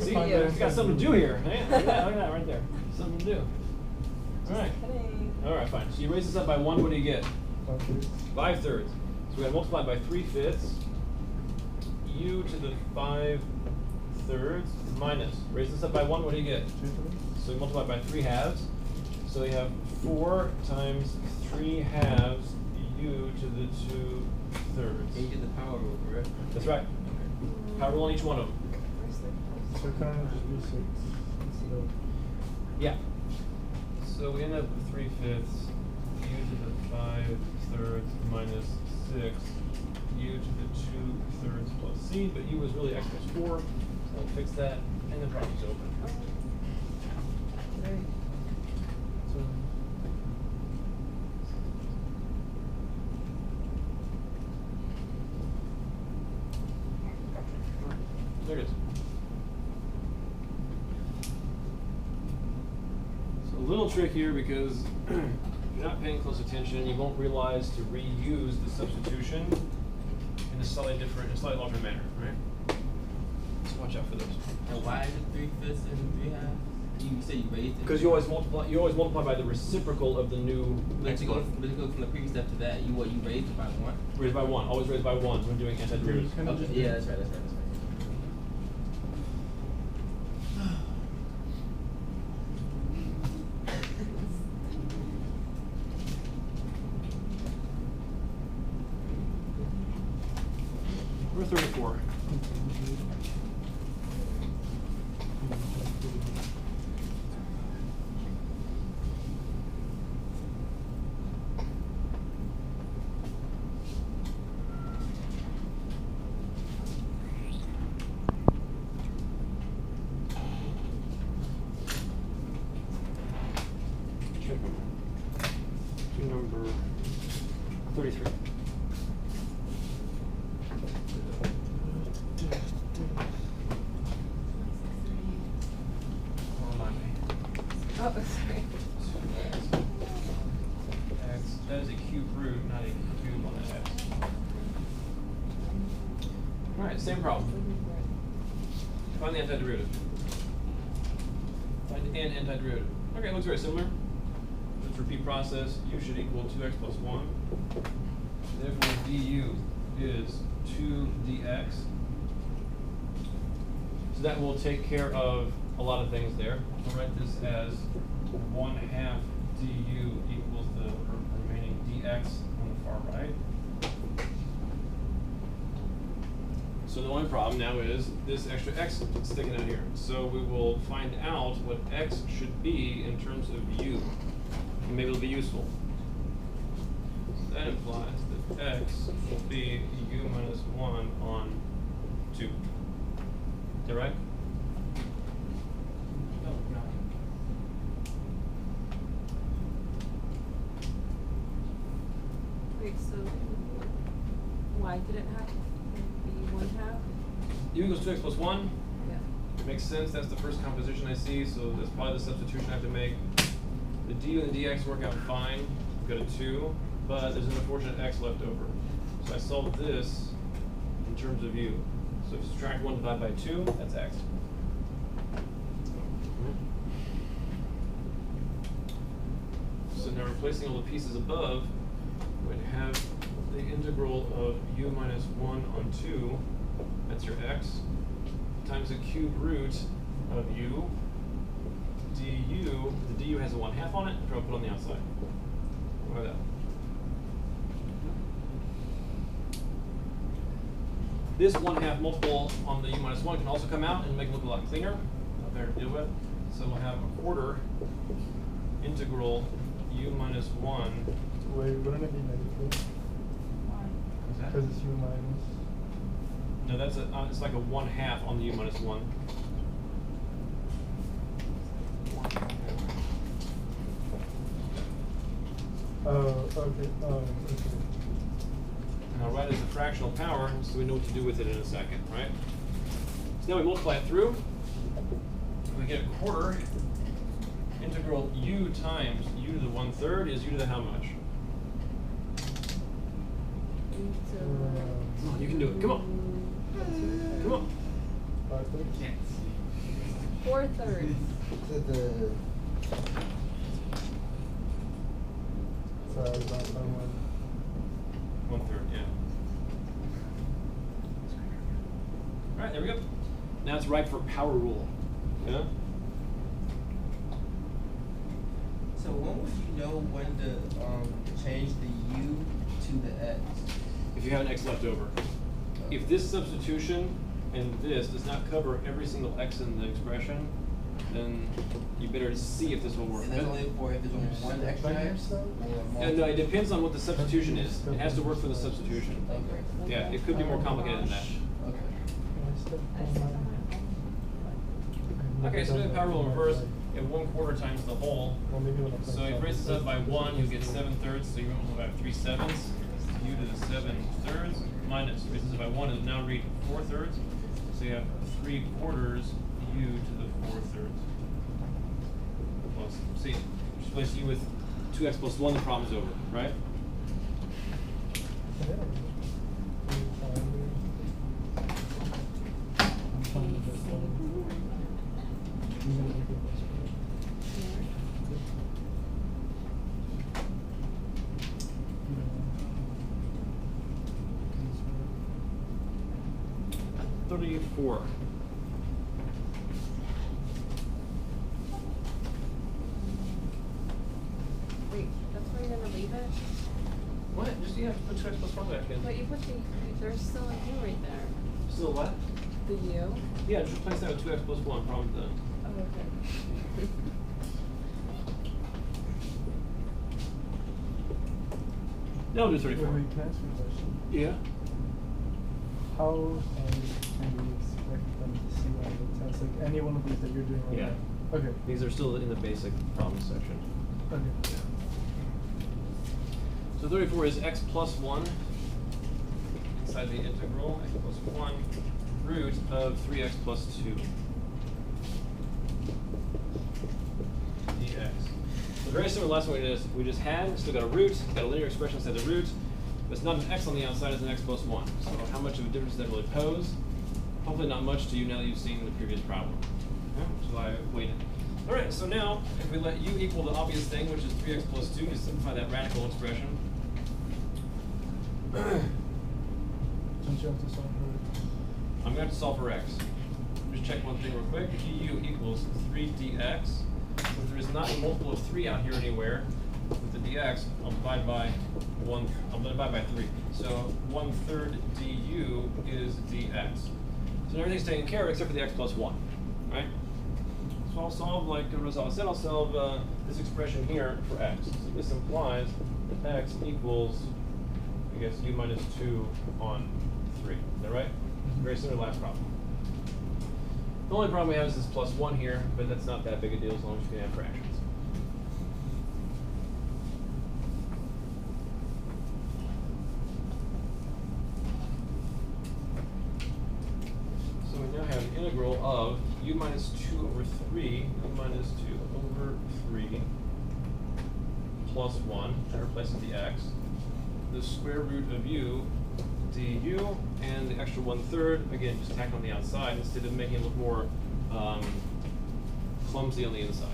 See, it's got something to do here. Look at that right there. Something to do. All right. All right, fine. So you raise this up by 1, what do you get? 5 thirds. So we got to multiply by 3/5. U to the 5 thirds minus. Raise this up by 1, what do you get? So we multiply by 3 halves. So you have 4 times 3 halves U to the 2 thirds. And you get the power rule, correct? That's right. Power rule on each one of them. So can I just do 6 instead of... Yeah. So we end up with 3/5 U to the 5 thirds minus 6 U to the 2 thirds plus C, but U was really x plus 4, so we'll fix that, and the problem's over. So, there it is. So a little trick here because if you're not paying close attention, you won't realize to reuse the substitution in a slightly different, slightly longer manner, right? So watch out for those. And why is it 3/5 and 3 halves? You said you raised it. Because you always multiply by the reciprocal of the new But to go exponent. from the previous step to that, you raised it by 1. Raised by 1. Always raised by 1 when doing antiderivatives. Can I Okay, just yeah, that's right. We're 34. To number 33. Oh, sorry. X, that is a cube root, not a cube on that X. Alright, same problem. Find the antiderivative. Find an antiderivative. Okay, it looks very similar. Let's repeat process. U should equal 2x plus 1. Therefore, du is 2dx. So that will take care of a lot of things there. We'll write this as 1/2 du equals the remaining dx on the far right. So the only problem now is this extra x sticking out here. So we will find out what x should be in terms of u. And maybe it'll be useful. So that implies that x will be u minus 1 on 2. Is that right? No, no. Wait, so why did it have to be 1/2? U equals 2x plus 1. Yeah. It makes sense. That's the first composition I see, so that's probably the substitution I have to make. The du and the dx work out fine. I've got a 2, but there's an unfortunate x left over. So I solve this in terms of u. So if you subtract 1 divided by 2, that's x. So now replacing all the pieces above, we'd have the integral of u minus 1 on 2, that's your x, times the cube root of u, du, the du has a 1/2 on it, which I'll put on the outside. Look at that. This 1/2 multiple on the u minus 1 can also come out and make it look a lot cleaner, not better to deal with. So we'll have 1/4 integral u minus 1. Wait, wouldn't it be negative? What's that? Because it's u minus. No, that's it's like a 1/2 on the u minus 1. Oh, okay. Okay. And I'll write it as a fractional power, so we know what to do with it in a second, right? So now we multiply it through. We get 1/4 integral u times u to the 1/3 is u to the how much? Come on, you can do it. Come on. Come on. 5 thirds? Yes. 4/3. So I was on 1/3, yeah. All right, there we go. Now it's ripe for power rule. Yeah. So when would you know when to change the U to the X? If you have an X left over. If this substitution and this does not cover every single X in the expression, then you better see if this will work. And that's only for if there's only one extra X? Or No, it depends on what the substitution is. It has to work for the substitution. Okay. Yeah, it could be more complicated than that. Okay. Okay, so do the power rule in reverse. You have 1/4 times the whole. So you raise this up by 1, you get 7/3, so you multiply by 3/7. U to the 7/3 minus, raise this up by 1, and now read 4/3. So you have 3/4 U to the 4/3. Plus, see, just replace U with 2x plus 1, the problem is over, right? Four. Wait, that's where you're gonna leave it? What? Just you have to put 2x plus 1 back in. But you put there's still a U right there. Still what? The U? Yeah, just replace that with 2x plus 1, problem done. Oh, okay. Now we'll do 34. Wait, can I ask you a question? Yeah? How can we expect them to see one of the tests? Like any one of these that you're doing right Yeah. now? Okay. These are still in the basic problem section. Okay. So 34 is x plus 1 inside the integral, x plus 1 root of 3x plus 2 dx. So very similar to the last one we just had. Still got a root, got a linear expression inside the root. But it's not an x on the outside, it's an x plus 1. So how much of a difference does that really pose? Hopefully not much to you now that you've seen the previous problem. Okay, which is why I waited. All right, so now if we let u equal the obvious thing, which is 3x plus 2, to simplify that radical expression. Don't you have to solve for I'm going to have to solve for x. Just check one thing real quick. du equals 3 dx. Since there is not a multiple of 3 out here anywhere, with the dx, I'll divide by 3. So 1/3 du is dx. So everything's taken care of except for the x plus 1, right? So I'll solve, like Rosal said, I'll solve this expression here for x. So this implies that x equals, I guess, u minus 2 on 3. Is that right? Very similar to the last problem. The only problem we have is this plus 1 here, but that's not that big a deal as long as you can have fractions. So we now have an integral of u minus 2 over 3, u minus 2 over 3 plus 1, that replaces the x, the square root of u du, and the extra 1/3, again, just tack on the outside instead of making it look more clumsy on the inside.